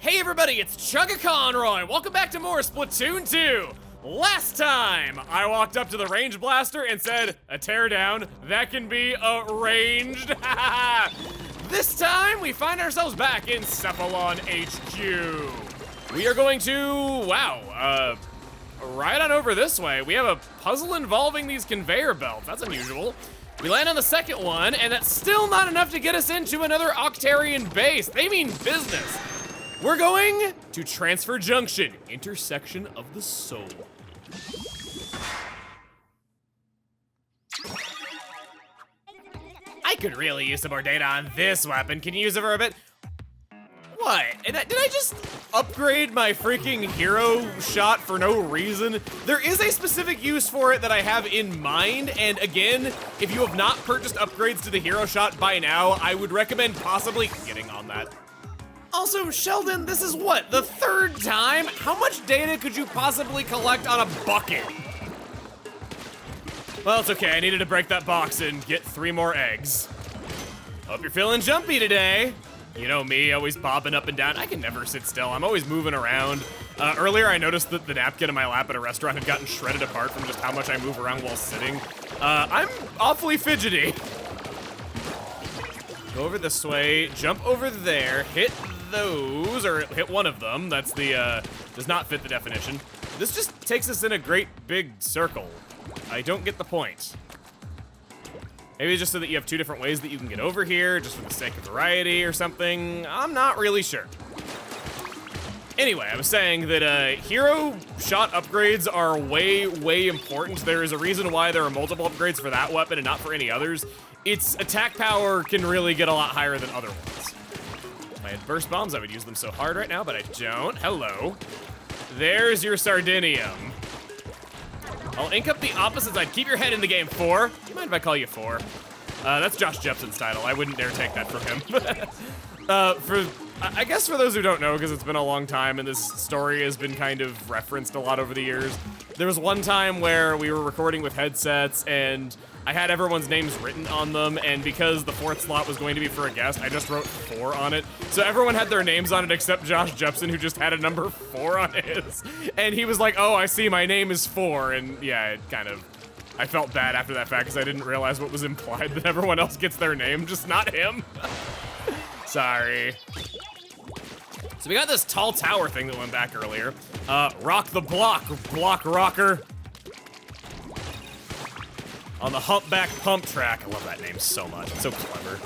Hey everybody, it's Chugga Conroy. Welcome back to more Splatoon 2. Last time, I walked up to the range blaster and said, a teardown, that can be arranged. This time, we find ourselves back in Cephalon HQ. We are going to, right on over this way. We have a puzzle involving these conveyor belts. That's unusual. We land on the second one, and that's still not enough to get us into another Octarian base. They mean business. We're going to Transfer Junction, intersection of the soul. I could really use some more data on this weapon. Can you use it for a bit? What? Did I just upgrade my freaking hero shot for no reason? There is a specific use for it that I have in mind, and again, if you have not purchased upgrades to the hero shot by now, I would recommend possibly getting on that. Also, Sheldon, this is what, the third time? How much data could you possibly collect on a bucket? Well, it's okay, I needed to break that box and get 3 more eggs. Hope you're feeling jumpy today. You know me, always bobbing up and down. I can never sit still, I'm always moving around. Earlier I noticed that the napkin in my lap at a restaurant had gotten shredded apart from just how much I move around while sitting. I'm awfully fidgety. Go over this way, jump over there, hit those, or hit one of them. That's the, does not fit the definition. This just takes us in a great big circle. I don't get the point. Maybe just so that you have 2 different ways that you can get over here, just for the sake of variety or something. I'm not really sure. Anyway, I was saying that hero shot upgrades are way important. There is a reason why there are multiple upgrades for that weapon and not for any others. Its attack power can really get a lot higher than other ones. If I had burst bombs, I would use them so hard right now, but I don't. Hello. There's your Sardinium. I'll ink up the opposite side. Keep your head in the game, 4. Do you mind if I call you 4? That's Josh Jepson's title. I wouldn't dare take that from him. I guess for those who don't know, because it's been a long time and this story has been kind of referenced a lot over the years, there was one time where we were recording with headsets and I had everyone's names written on them, and because the 4th slot was going to be for a guest, I just wrote 4 on it. So everyone had their names on it except Josh Jepson, who just had a number 4 on his. And he was like, oh, I see, my name is 4. And yeah, it kind of, I felt bad after that fact because I didn't realize what was implied, that everyone else gets their name, just not him. Sorry. So we got this tall tower thing that went back earlier. Rock the block, block rocker. On the humpback pump track. I love that name so much, it's so clever.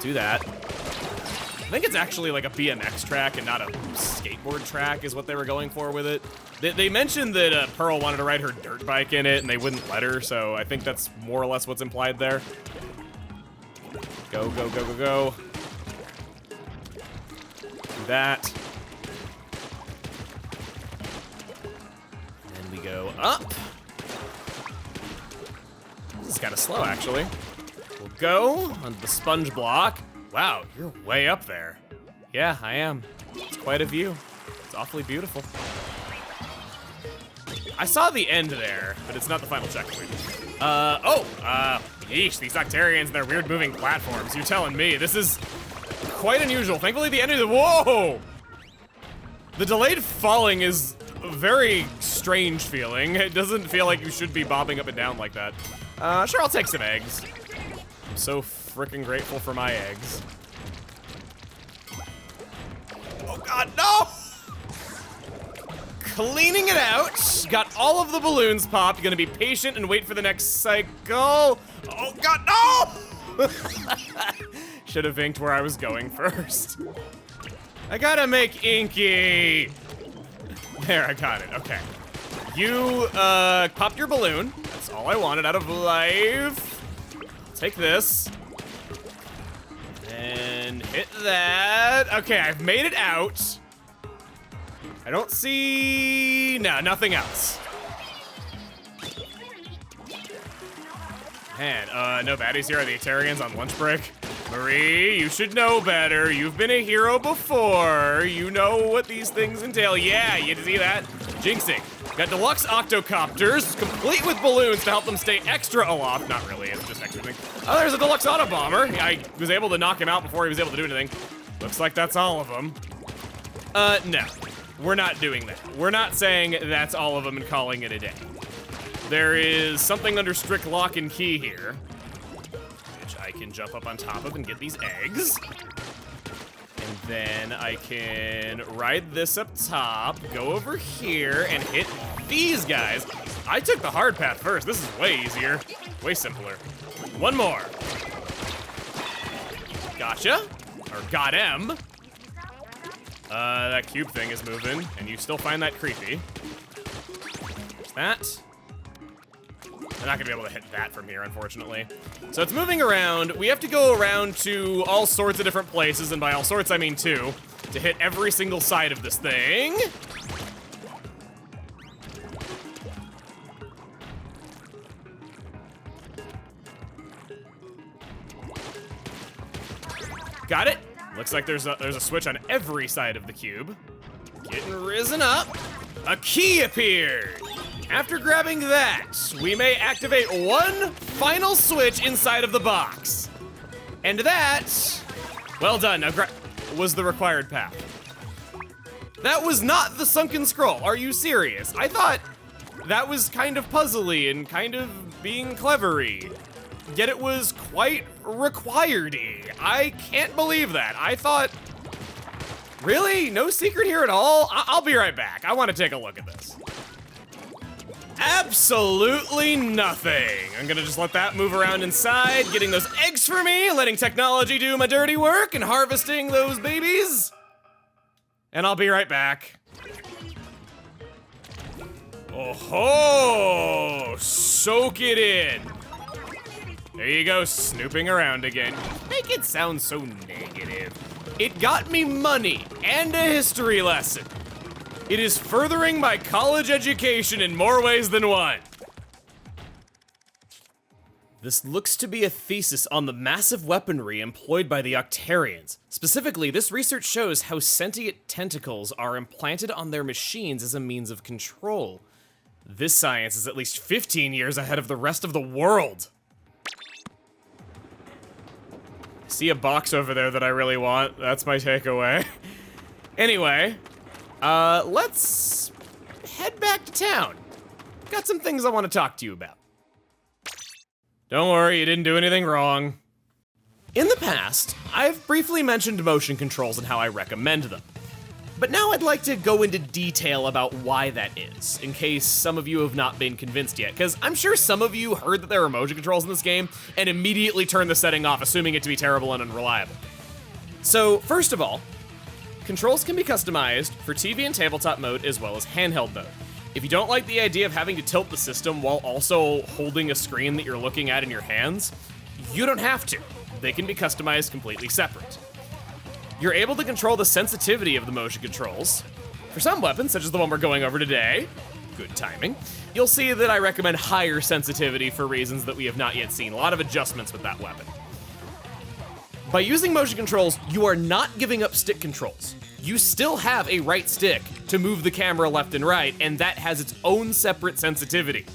Do that. I think it's actually like a BMX track and not a skateboard track is what they were going for with it. They mentioned that Pearl wanted to ride her dirt bike in it and they wouldn't let her, so I think that's more or less what's implied there. Go, go, go, go, go. Do that. And we go up. This is kind of slow, actually. We'll go on the sponge block. Wow, you're way up there. Yeah, I am. It's quite a view. It's awfully beautiful. I saw the end there, but it's not the final checkpoint. Yeesh, these Octarians and their weird moving platforms. You're telling me, this is quite unusual. Thankfully, the end of the, whoa! The delayed falling is a very strange feeling. It doesn't feel like you should be bobbing up and down like that. Sure, I'll take some eggs. I'm so freaking grateful for my eggs. Oh God, no! Cleaning it out. Got all of the balloons popped. Gonna be patient and wait for the next cycle. Oh God, no! Should have inked where I was going first. I gotta make Inky. There, I got it, okay. You, popped your balloon. That's all I wanted out of life. Take this. And hit that. Okay, I've made it out. I don't see, no, nothing else. Man, no baddies here. Are the Atarians on lunch break? Marie, you should know better. You've been a hero before. You know what these things entail. Yeah, you see that? Jinxing. Got deluxe octocopters, complete with balloons to help them stay extra aloft. Not really, it's just extra thing. Oh, there's a deluxe auto bomber. I was able to knock him out before he was able to do anything. Looks like that's all of them. No. We're not doing that. We're not saying that's all of them and calling it a day. There is something under strict lock and key here, which I can jump up on top of and get these eggs. And then I can ride this up top, go over here, and hit these guys. I took the hard path first. This is way easier, way simpler. One more. Gotcha, or got him. That cube thing is moving, and you still find that creepy. There's that. I'm not gonna be able to hit that from here, unfortunately. So it's moving around. We have to go around to all sorts of different places, and by all sorts, I mean two, to hit every single side of this thing. Got it. Looks like there's a switch on every side of the cube. Getting risen up. A key appeared. After grabbing that, we may activate one final switch inside of the box. And that, well done, was the required path. That was not the sunken scroll. Are you serious? I thought that was kind of puzzly and kind of being clevery. Yet it was quite required-y. I can't believe that. I thought, really? No secret here at all? I'll be right back. I want to take a look at this. Absolutely nothing. I'm gonna just let that move around inside, getting those eggs for me, letting technology do my dirty work, and harvesting those babies. And I'll be right back. Oh ho! Soak it in. There you go, snooping around again. Make it sound so negative. It got me money and a history lesson. It is furthering my college education in more ways than one. This looks to be a thesis on the massive weaponry employed by the Octarians. Specifically, this research shows how sentient tentacles are implanted on their machines as a means of control. This science is at least 15 years ahead of the rest of the world. See a box over there that I really want. That's my takeaway. Anyway, let's head back to town. Got some things I want to talk to you about. Don't worry, you didn't do anything wrong. In the past, I've briefly mentioned motion controls and how I recommend them. But now I'd like to go into detail about why that is, in case some of you have not been convinced yet, because I'm sure some of you heard that there are motion controls in this game and immediately turned the setting off, assuming it to be terrible and unreliable. So, first of all, controls can be customized for TV and tabletop mode as well as handheld mode. If you don't like the idea of having to tilt the system while also holding a screen that you're looking at in your hands, you don't have to. They can be customized completely separate. You're able to control the sensitivity of the motion controls. For some weapons, such as the one we're going over today, good timing, you'll see that I recommend higher sensitivity for reasons that we have not yet seen. A lot of adjustments with that weapon. By using motion controls, you are not giving up stick controls. You still have a right stick to move the camera left and right, and that has its own separate sensitivity.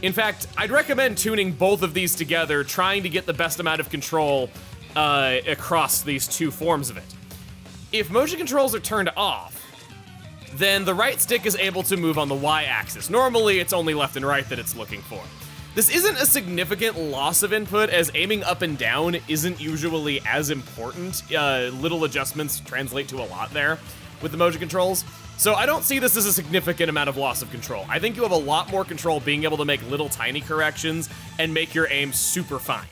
In fact, I'd recommend tuning both of these together, trying to get the best amount of control across these two forms of it. If motion controls are turned off, then the right stick is able to move on the Y-axis. Normally, it's only left and right that it's looking for. This isn't a significant loss of input, as aiming up and down isn't usually as important. Little adjustments translate to a lot there with the motion controls. So I don't see this as a significant amount of loss of control. I think you have a lot more control being able to make little tiny corrections and make your aim super fine.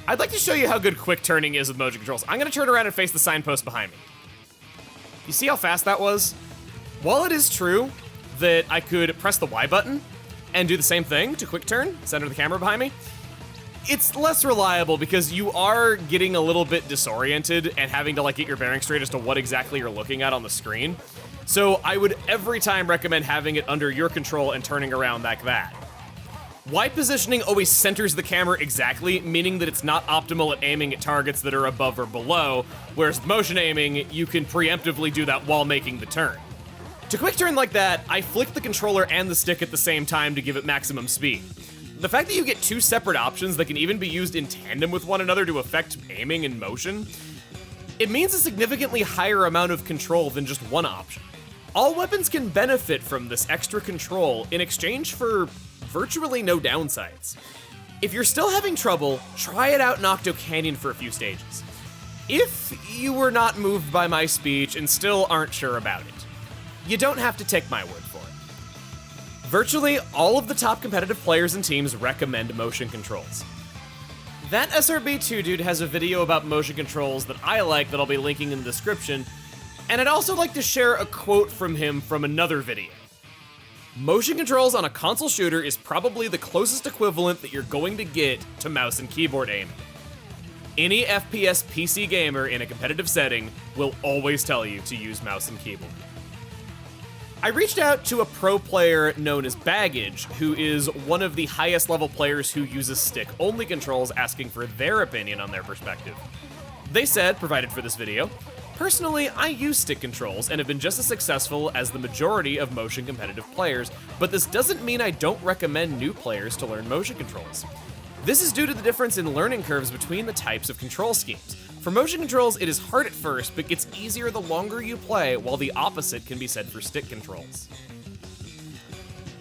I'd like to show you how good quick turning is with motion controls. I'm gonna turn around and face the signpost behind me. You see how fast that was? While it is true that I could press the Y button and do the same thing to quick turn, center the camera behind me, it's less reliable because you are getting a little bit disoriented and having to get your bearings straight as to what exactly you're looking at on the screen. So I would every time recommend having it under your control and turning around like that. Y positioning always centers the camera exactly, meaning that it's not optimal at aiming at targets that are above or below, whereas with motion aiming, you can preemptively do that while making the turn. To quick turn like that, I flick the controller and the stick at the same time to give it maximum speed. The fact that you get two separate options that can even be used in tandem with one another to affect aiming and motion It means a significantly higher amount of control than just one option. All weapons can benefit from this extra control in exchange for virtually no downsides. If you're still having trouble, try it out in Octo Canyon for a few stages. If you were not moved by my speech and still aren't sure about it, you don't have to take my word for it. Virtually all of the top competitive players and teams recommend motion controls. That SRB2 dude has a video about motion controls that I like that I'll be linking in the description, and I'd also like to share a quote from him from another video. Motion controls on a console shooter is probably the closest equivalent that you're going to get to mouse and keyboard aiming. Any FPS PC gamer in a competitive setting will always tell you to use mouse and keyboard. I reached out to a pro player known as Baggage, who is one of the highest level players who uses stick-only controls, asking for their opinion on their perspective. They said, provided for this video, "Personally, I use stick controls and have been just as successful as the majority of motion competitive players, but this doesn't mean I don't recommend new players to learn motion controls. This is due to the difference in learning curves between the types of control schemes. For motion controls, it is hard at first, but gets easier the longer you play, while the opposite can be said for stick controls."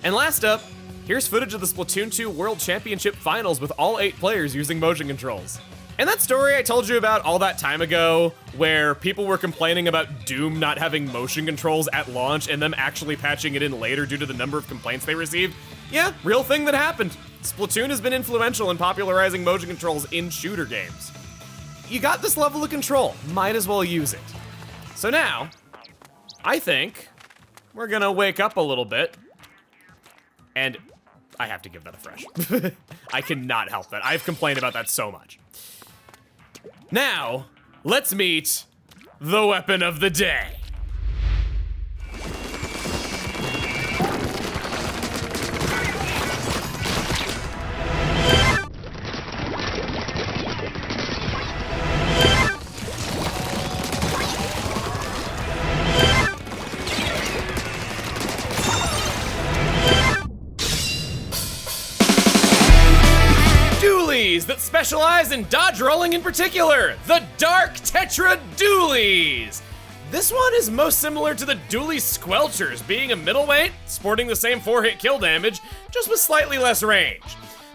And last up, here's footage of the Splatoon 2 World Championship Finals with all 8 players using motion controls. And that story I told you about all that time ago, where people were complaining about Doom not having motion controls at launch and them actually patching it in later due to the number of complaints they received, yeah, real thing that happened. Splatoon has been influential in popularizing motion controls in shooter games. You got this level of control, might as well use it. So now, I think we're gonna wake up a little bit, and I have to give that a fresh. I cannot help that. I've complained about that so much. Now, let's meet the weapon of the day. Dualies that specialize in dodge rolling in particular, the Dark Tetra Dualies. This one is most similar to the Dualies Squelchers, being a middleweight, sporting the same 4-hit kill damage, just with slightly less range.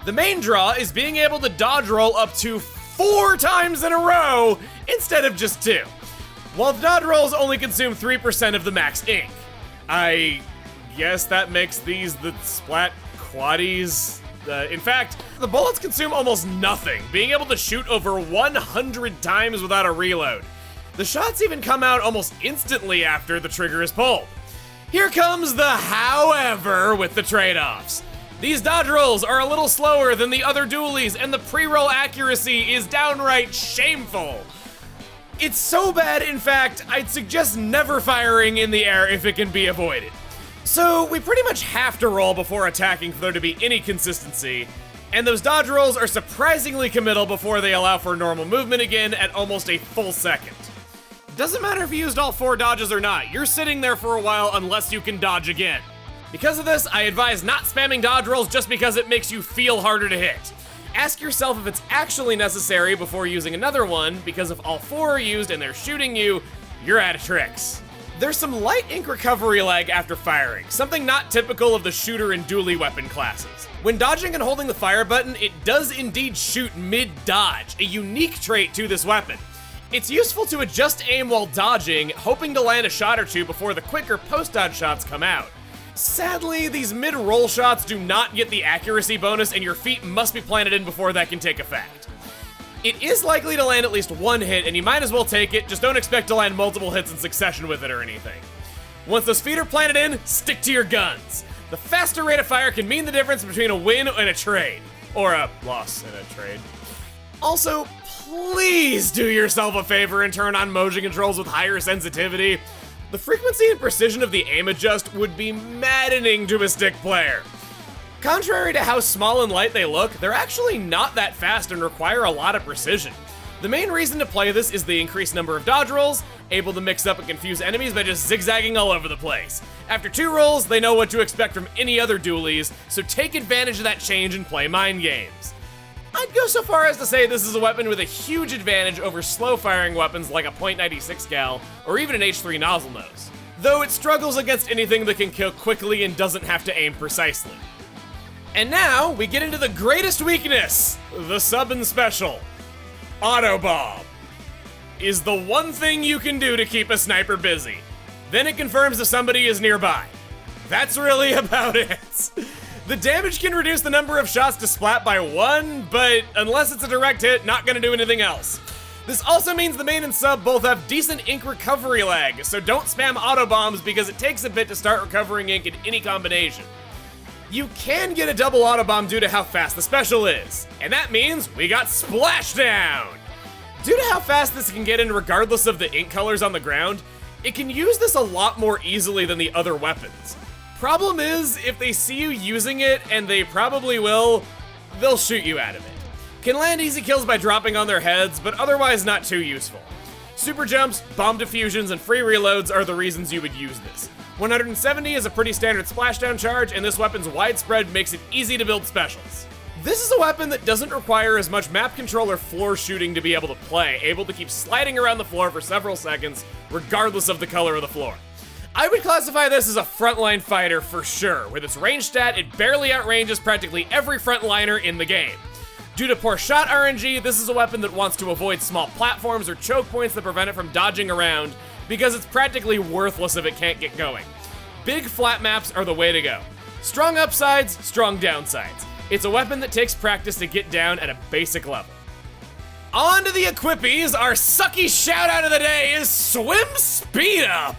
The main draw is being able to dodge roll up to 4 times in a row instead of just 2. While the dodge rolls only consume 3% of the max ink. I guess that makes these the Splat Quaddies. In fact, the bullets consume almost nothing, being able to shoot over 100 times without a reload. The shots even come out almost instantly after the trigger is pulled. Here comes the however with the trade-offs. These dodge rolls are a little slower than the other Dualies, and the pre-roll accuracy is downright shameful. It's so bad, in fact, I'd suggest never firing in the air if it can be avoided. So we pretty much have to roll before attacking for there to be any consistency, and those dodge rolls are surprisingly committal before they allow for normal movement again at almost a full second. Doesn't matter if you used all 4 dodges or not, you're sitting there for a while unless you can dodge again. Because of this, I advise not spamming dodge rolls just because it makes you feel harder to hit. Ask yourself if it's actually necessary before using another one, because if all 4 are used and they're shooting you, you're out of tricks. There's some light ink recovery lag after firing, something not typical of the shooter and dually weapon classes. When dodging and holding the fire button, it does indeed shoot mid-dodge, a unique trait to this weapon. It's useful to adjust aim while dodging, hoping to land a shot or 2 before the quicker post-dodge shots come out. Sadly, these mid-roll shots do not get the accuracy bonus, and your feet must be planted in before that can take effect. It is likely to land at least 1 hit, and you might as well take it, just don't expect to land multiple hits in succession with it or anything. Once those feet are planted in, stick to your guns. The faster rate of fire can mean the difference between a win and a trade. Or a loss and a trade. Also, please do yourself a favor and turn on motion controls with higher sensitivity. The frequency and precision of the aim adjust would be maddening to a stick player. Contrary to how small and light they look, they're actually not that fast and require a lot of precision. The main reason to play this is the increased number of dodge rolls, able to mix up and confuse enemies by just zigzagging all over the place. After 2 rolls, they know what to expect from any other dualies, so take advantage of that change and play mind games. I'd go so far as to say this is a weapon with a huge advantage over slow-firing weapons like a .96 gal or even an H3 nozzle nose, though it struggles against anything that can kill quickly and doesn't have to aim precisely. And now, we get into the greatest weakness, the sub and special. Auto Bomb is the one thing you can do to keep a sniper busy. Then it confirms if somebody is nearby. That's really about it. The damage can reduce the number of shots to splat by 1, but unless it's a direct hit, not gonna do anything else. This also means the main and sub both have decent ink recovery lag, so don't spam auto bombs because it takes a bit to start recovering ink in any combination. You can get a double auto bomb due to how fast the special is, and that means we got Splashdown! Due to how fast this can get in regardless of the ink colors on the ground, it can use this a lot more easily than the other weapons. Problem is, if they see you using it, and they probably will, they'll shoot you out of it. Can land easy kills by dropping on their heads, but otherwise not too useful. Super jumps, bomb diffusions, and free reloads are the reasons you would use this. 170 is a pretty standard splashdown charge, and this weapon's widespread makes it easy to build specials. This is a weapon that doesn't require as much map control or floor shooting to be able to play, able to keep sliding around the floor for several seconds, regardless of the color of the floor. I would classify this as a frontline fighter for sure. With its range stat, it barely outranges practically every frontliner in the game. Due to poor shot RNG, this is a weapon that wants to avoid small platforms or choke points that prevent it from dodging around, because it's practically worthless if it can't get going. Big flat maps are the way to go. Strong upsides, strong downsides. It's a weapon that takes practice to get down at a basic level. On to the equippies, our sucky shout out of the day is Swim Speed Up!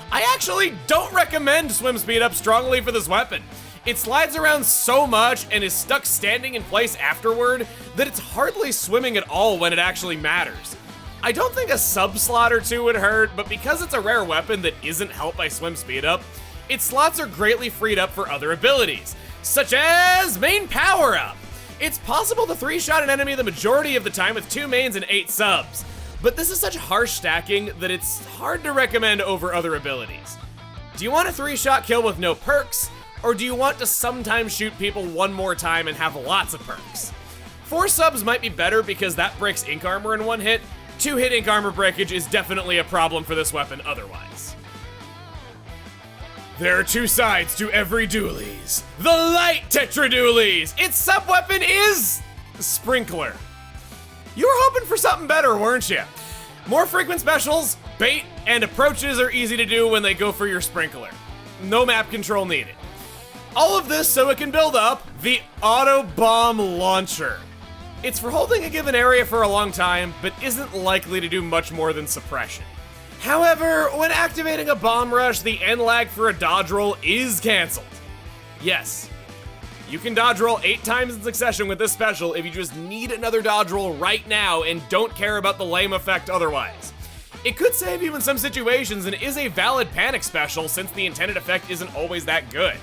I actually don't recommend Swim Speed Up strongly for this weapon. It slides around so much and is stuck standing in place afterward that it's hardly swimming at all when it actually matters. I don't think a sub slot or two would hurt, but because it's a rare weapon that isn't helped by Swim Speed Up, its slots are greatly freed up for other abilities, such as main power up. It's possible to 3-shot an enemy the majority of the time with 2 mains and 8 subs. But this is such harsh stacking that it's hard to recommend over other abilities. Do you want a 3-shot kill with no perks, or do you want to sometimes shoot people one more time and have lots of perks? 4 subs might be better because that breaks ink armor in 1 hit. 2-hit ink armor breakage is definitely a problem for this weapon otherwise. There are 2 sides to every Dualies. The light Tetra Dualies! Its sub-weapon is Sprinkler. You were hoping for something better, weren't you? More frequent specials, bait, and approaches are easy to do when they go for your Sprinkler. No map control needed. All of this so it can build up the Auto Bomb Launcher. It's for holding a given area for a long time, but isn't likely to do much more than suppression. However, when activating a bomb rush, the end lag for a dodge roll is cancelled. Yes, you can dodge roll 8 times in succession with this special if you just need another dodge roll right now and don't care about the lame effect otherwise. It could save you in some situations and is a valid panic special since the intended effect isn't always that good.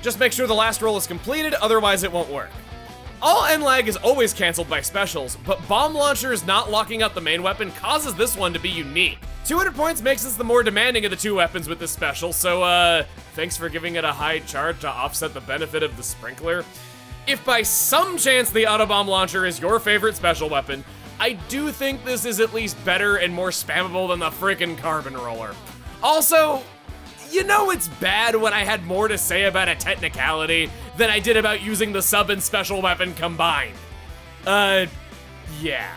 Just make sure the last roll is completed, otherwise it won't work. All end lag is always cancelled by specials, but bomb launchers not locking out the main weapon causes this one to be unique. 200 points makes this the more demanding of the 2 weapons with this special, so thanks for giving it a high charge to offset the benefit of the Sprinkler. If by some chance the Auto Bomb Launcher is your favorite special weapon, I do think this is at least better and more spammable than the frickin' Carbon Roller. Also, you know it's bad when I had more to say about a technicality than I did about using the sub and special weapon combined. Yeah.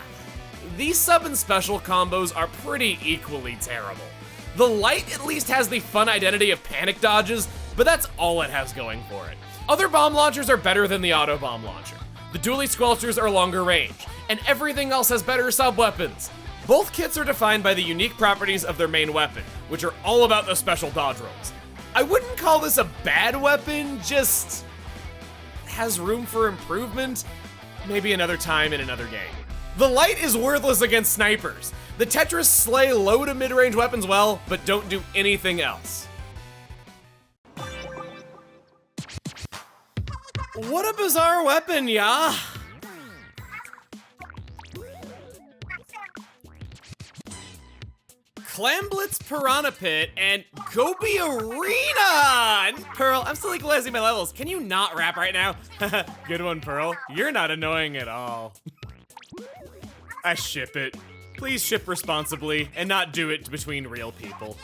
These sub and special combos are pretty equally terrible. The light at least has the fun identity of panic dodges, but that's all it has going for it. Other bomb launchers are better than the Auto Bomb Launcher. The Dualies Squelchers are longer range, and everything else has better sub-weapons. Both kits are defined by the unique properties of their main weapon, which are all about the special dodge rolls. I wouldn't call this a bad weapon, just has room for improvement, maybe another time in another game. The light is worthless against snipers. The Tetras slay low to mid-range weapons well, but don't do anything else. What a bizarre weapon, yeah? Clam Blitz, Piranha Pit, and Goby Arena! And Pearl, I'm still equalizing my levels. Can you not rap right now? Good one, Pearl. You're not annoying at all. I ship it. Please ship responsibly and not do it between real people.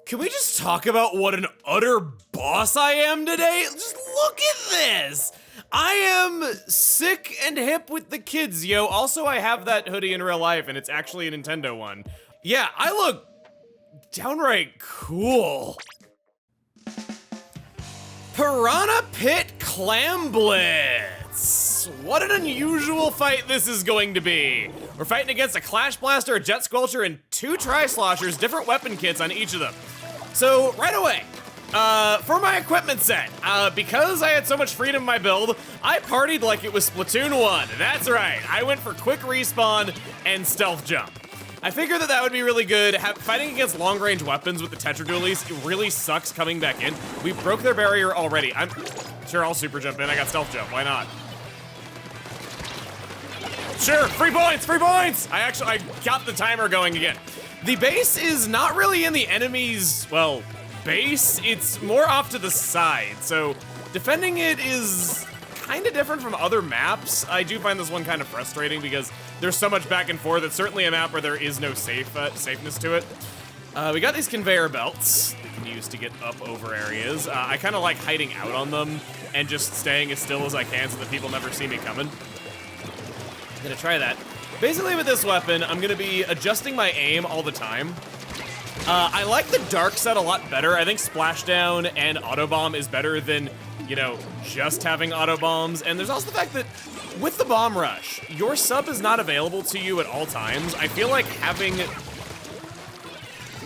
Can we just talk about what an utter boss I am today? Just look at this! I am sick and hip with the kids, yo. Also, I have that hoodie in real life, and it's actually a Nintendo one. Yeah, I look downright cool. Piranha Pit Clam Blitz. What an unusual fight this is going to be. We're fighting against a Clash Blaster, a Jet Squelcher, and 2 Tri-Sloshers, different weapon kits on each of them. So, right away, for my equipment set, because I had so much freedom in my build, I partied like it was Splatoon 1. That's right, I went for quick respawn and stealth jump. I figured that would be really good. Fighting against long-range weapons with the Tetra Dualies, it really sucks coming back in. We broke their barrier already. I'm sure I'll super jump in. I got stealth jump, why not? Sure, free points, free points! I got the timer going again. The base is not really in the enemy's, well, base. It's more off to the side, so defending it is kind of different from other maps. I do find this one kind of frustrating because there's so much back and forth. It's certainly a map where there is no safeness to it. We got these conveyor belts that you can use to get up over areas. I kind of like hiding out on them and just staying as still as I can so that people never see me coming. I'm gonna try that. Basically with this weapon, I'm gonna be adjusting my aim all the time. I like the dark set a lot better. I think Splashdown and Auto Bomb is better than, you know, just having Auto Bombs. And there's also the fact that with the Bomb Rush, your sub is not available to you at all times. I feel like having... I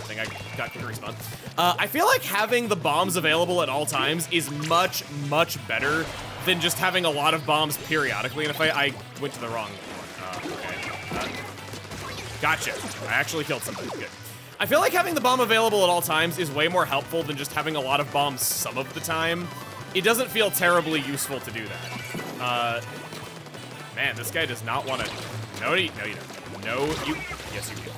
think I got quick respawn. I feel like having the bombs available at all times is much, much better than just having a lot of bombs periodically in a fight. I went to the wrong one. Okay. Gotcha. I actually killed somebody. Good. I feel like having the bomb available at all times is way more helpful than just having a lot of bombs some of the time. It doesn't feel terribly useful to do that. Man, this guy does not want to... No, you don't. No, you... Yes, you do.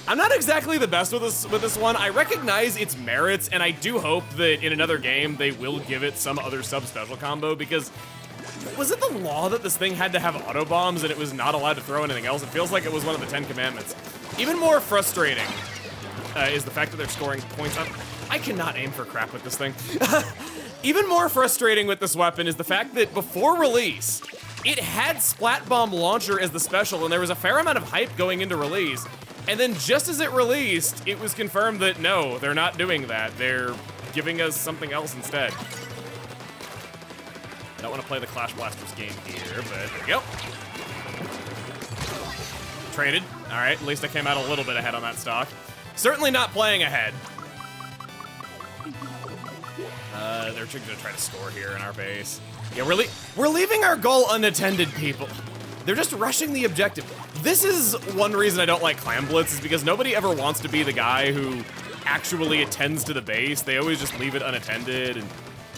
I'm not exactly the best with this one. I recognize its merits, and I do hope that in another game they will give it some other sub-special combo, because... Was it the law that this thing had to have auto bombs and it was not allowed to throw anything else? It feels like it was one of the 10 commandments. Even more frustrating is the fact that they're scoring points on... I cannot aim for crap with this thing. Even more frustrating with this weapon is the fact that before release, it had Splat Bomb Launcher as the special, and there was a fair amount of hype going into release. And then just as it released, it was confirmed that no, they're not doing that. They're giving us something else instead. I don't want to play the Clash Blasters game here, but there we go. Traded. All right, at least I came out a little bit ahead on that stock. Certainly not playing ahead. They're gonna try to score here in our base. Yeah, we're leaving our goal unattended, people. They're just rushing the objective. This is one reason I don't like Clam Blitz, is because nobody ever wants to be the guy who actually attends to the base. They always just leave it unattended, and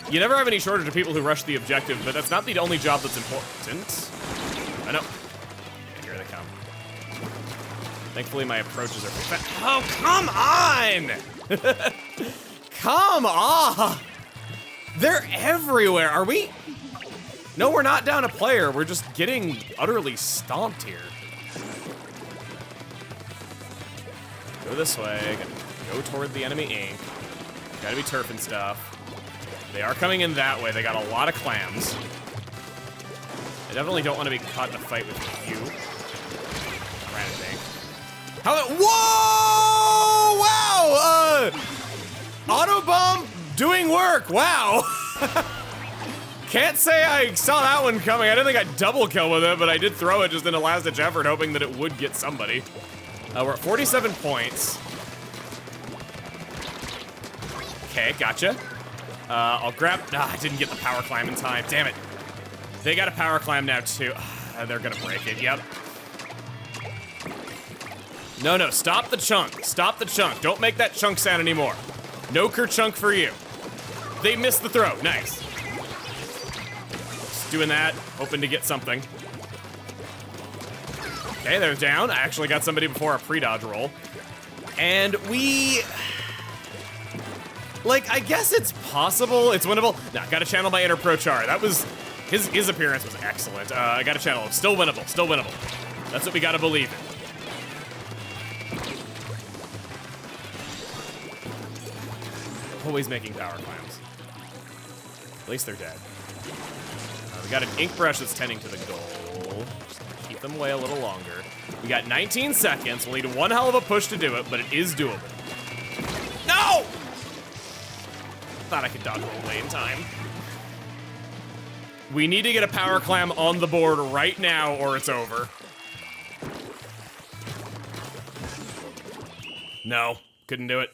you never have any shortage of people who rush the objective, but that's not the only job that's important. I know. Here they come. Thankfully, my approaches are... Oh, come on! Come on! They're everywhere. Are we? No, we're not down a player. We're just getting utterly stomped here. Go this way. Go toward the enemy ink. Gotta be turf and stuff. They are coming in that way. They got a lot of clams. I definitely don't want to be caught in a fight with you. Granite thing. How? Whoa! Wow! Auto bomb doing work. Wow. Can't say I saw that one coming. I didn't think I'd double kill with it, but I did throw it just in a last-ditch effort, hoping that it would get somebody. We're at 47 points. Okay, gotcha. I'll grab... I didn't get the power climb in time. Damn it. They got a power climb now, too. They're gonna break it. Yep. No, stop the chunk. Stop the chunk. Don't make that chunk sound anymore. No kerchunk for you. They missed the throw. Nice. Just doing that, hoping to get something. Okay, they're down. I actually got somebody before a pre-dodge roll. And we... Like, I guess it's possible. It's winnable. No, gotta channel my inner Pro Char. That was... His appearance was excellent. I gotta channel him. Still winnable. Still winnable. That's what we gotta believe in. Always making power climbs. At least they're dead. We got an ink brush that's tending to the goal. Just keep them away a little longer. We got 19 seconds. We'll need one hell of a push to do it, but it is doable. No! Thought I could dodge roll away in time. We need to get a power clam on the board right now or it's over. No, couldn't do it.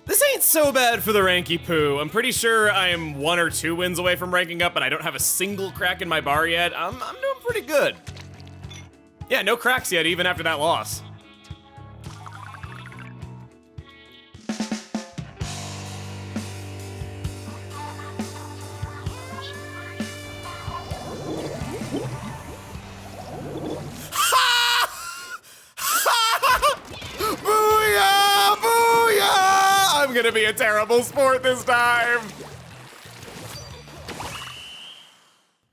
This ain't so bad for the Ranky Poo. I'm pretty sure I'm 1 or 2 wins away from ranking up, and I don't have a single crack in my bar yet. I'm doing pretty good. Yeah, no cracks yet, even after that loss. I'm gonna be a terrible sport this time.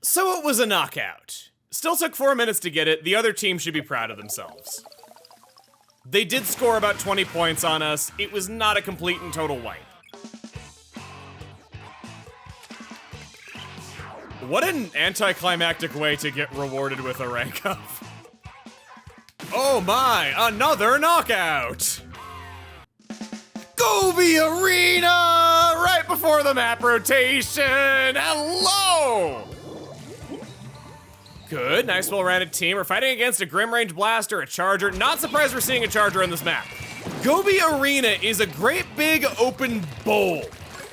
So it was a knockout. Still took 4 minutes to get it. The other team should be proud of themselves. They did score about 20 points on us. It was not a complete and total wipe. What an anticlimactic way to get rewarded with a rank up. Oh my, another knockout. Goby Arena! Right before the map rotation! Hello! Good, nice well-rounded team. We're fighting against a Grim Range Blaster, a Charger. Not surprised we're seeing a Charger on this map. Goby Arena is a great big open bowl.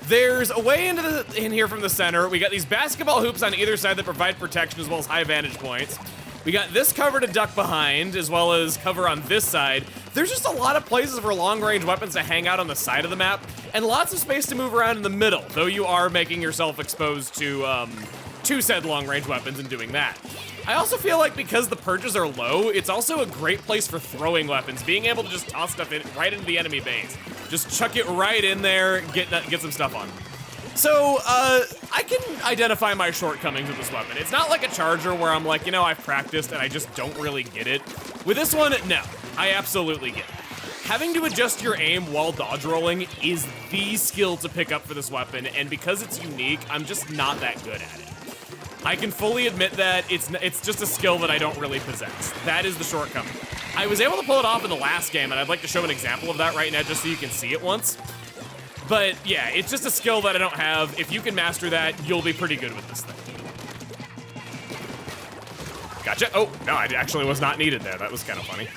There's a way in here from the center. We got these basketball hoops on either side that provide protection as well as high vantage points. We got this cover to duck behind, as well as cover on this side. There's just a lot of places for long-range weapons to hang out on the side of the map, and lots of space to move around in the middle, though you are making yourself exposed to said long-range weapons and doing that. I also feel like because the perches are low, it's also a great place for throwing weapons, being able to just toss stuff right into the enemy base. Just chuck it right in there, get some stuff on. So, I can identify my shortcomings with this weapon. It's not like a Charger where I'm like, you know, I've practiced and I just don't really get it. With this one, no, I absolutely get it. Having to adjust your aim while dodge rolling is the skill to pick up for this weapon, and because it's unique, I'm just not that good at it. I can fully admit that it's just a skill that I don't really possess. That is the shortcoming. I was able to pull it off in the last game, and I'd like to show an example of that right now just so you can see it once. But yeah, it's just a skill that I don't have. If you can master that, you'll be pretty good with this thing. Gotcha. Oh, no, I actually was not needed there. That was kind of funny.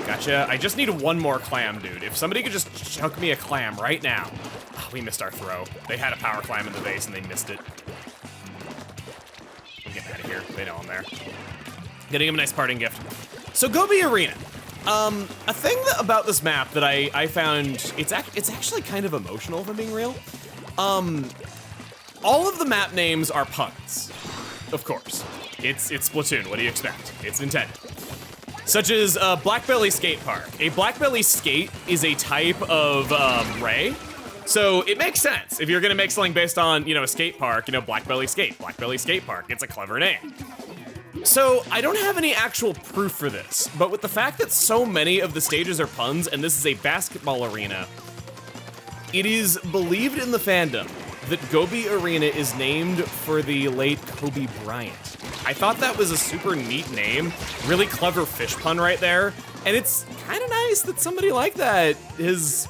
Gotcha. I just need one more clam, dude. If somebody could just chunk me a clam right now. Oh, we missed our throw. They had a power clam in the base and they missed it. I'm getting out of here. They know I'm there. Getting him a nice parting gift. So Gobi Arena. A thing about this map that I found, it's actually kind of emotional, if I'm being real. All of the map names are puns, of course. It's Splatoon, what do you expect? It's Nintendo. Such as Blackbelly Skate Park. A Blackbelly skate is a type of ray, so it makes sense. If you're gonna make something based on, you know, a skate park, you know, Blackbelly Skate Park, it's a clever name. So, I don't have any actual proof for this, but with the fact that so many of the stages are puns and this is a basketball arena, it is believed in the fandom that Gobi Arena is named for the late Kobe Bryant. I thought that was a super neat name, really clever fish pun right there, and it's kind of nice that somebody like that is,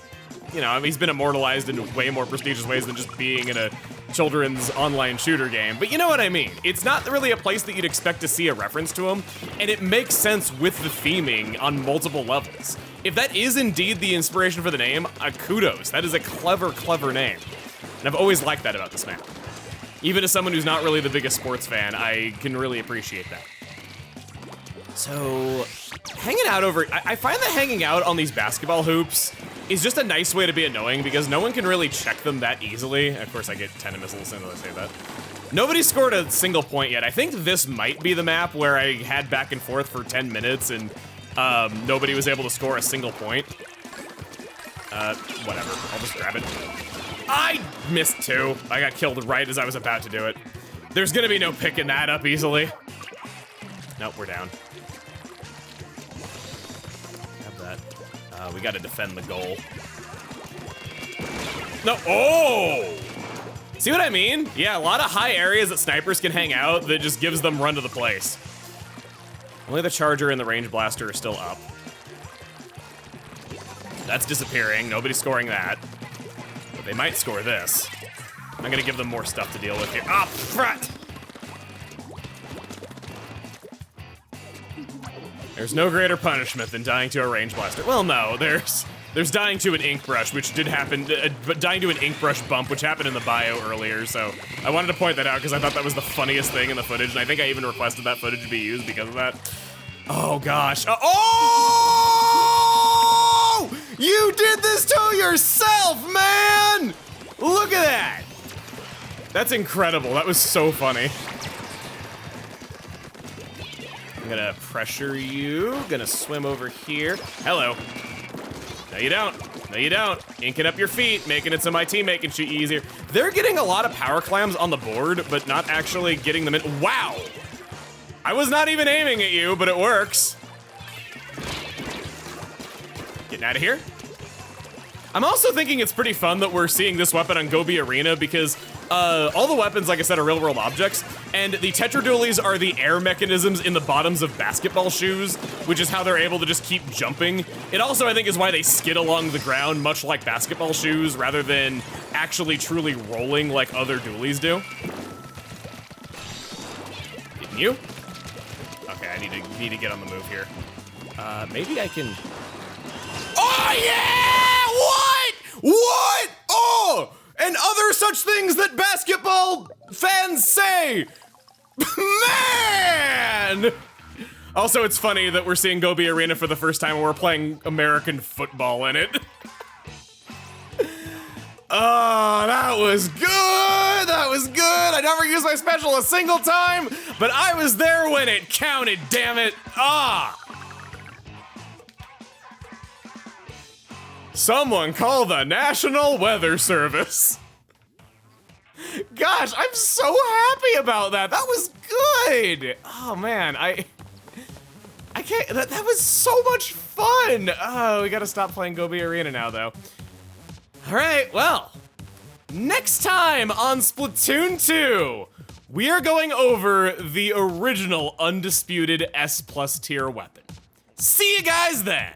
you know, I mean, he's been immortalized in way more prestigious ways than just being in a children's online shooter game, but you know what I mean. It's not really a place that you'd expect to see a reference to him, and it makes sense with the theming on multiple levels. If that is indeed the inspiration for the name, kudos. That is a clever, clever name. And I've always liked that about this map. Even as someone who's not really the biggest sports fan, I can really appreciate that. So, hanging out I find that hanging out on these basketball hoops is just a nice way to be annoying because no one can really check them that easily. Of course, I get 10 missiles as soon as I say that. Nobody scored a single point yet. I think this might be the map where I had back and forth for 10 minutes and nobody was able to score a single point. Whatever, I'll just grab it. I missed 2. I got killed right as I was about to do it. There's gonna be no picking that up easily. Nope, we're down. Have that. We gotta defend the goal. No, oh! See what I mean? Yeah, a lot of high areas that snipers can hang out that just gives them run to the place. Only the charger and the range blaster are still up. That's disappearing, nobody's scoring that. But they might score this. I'm gonna give them more stuff to deal with here. Up front! There's no greater punishment than dying to a range blaster. Well, no, there's dying to an ink brush, which did happen, but dying to an ink brush bump, which happened in the bio earlier, so I wanted to point that out because I thought that was the funniest thing in the footage, and I think I even requested that footage to be used because of that. Oh, gosh. Oh! You did this to yourself, man! Look at that! That's incredible. That was so funny. I'm gonna pressure you. Gonna swim over here. Hello. No, you don't. No, you don't. Inking up your feet, making it so my teammate can shoot you easier. They're getting a lot of power clams on the board, but not actually getting them in. Wow! I was not even aiming at you, but it works. Getting out of here. I'm also thinking it's pretty fun that we're seeing this weapon on Gobi Arena because all the weapons, like I said, are real-world objects, and the Tetra Dualies are the air mechanisms in the bottoms of basketball shoes, which is how they're able to just keep jumping. It also, I think, is why they skid along the ground, much like basketball shoes, rather than actually truly rolling like other Dualies do. Getting you? Okay, I need to get on the move here. Maybe I can... Oh, yeah! What? What? Oh! And other such things that basketball fans say! Man! Also, it's funny that we're seeing Goby Arena for the first time and we're playing American football in it. Oh, that was good! That was good! I never used my special a single time, but I was there when it counted, damn it! Ah! Someone call the National Weather Service. Gosh, I'm so happy about that. That was good. Oh man, I can't, that was so much fun. Oh, we gotta stop playing Goby Arena now though. All right, well, next time on Splatoon 2, we are going over the original undisputed S+ tier weapon. See you guys then.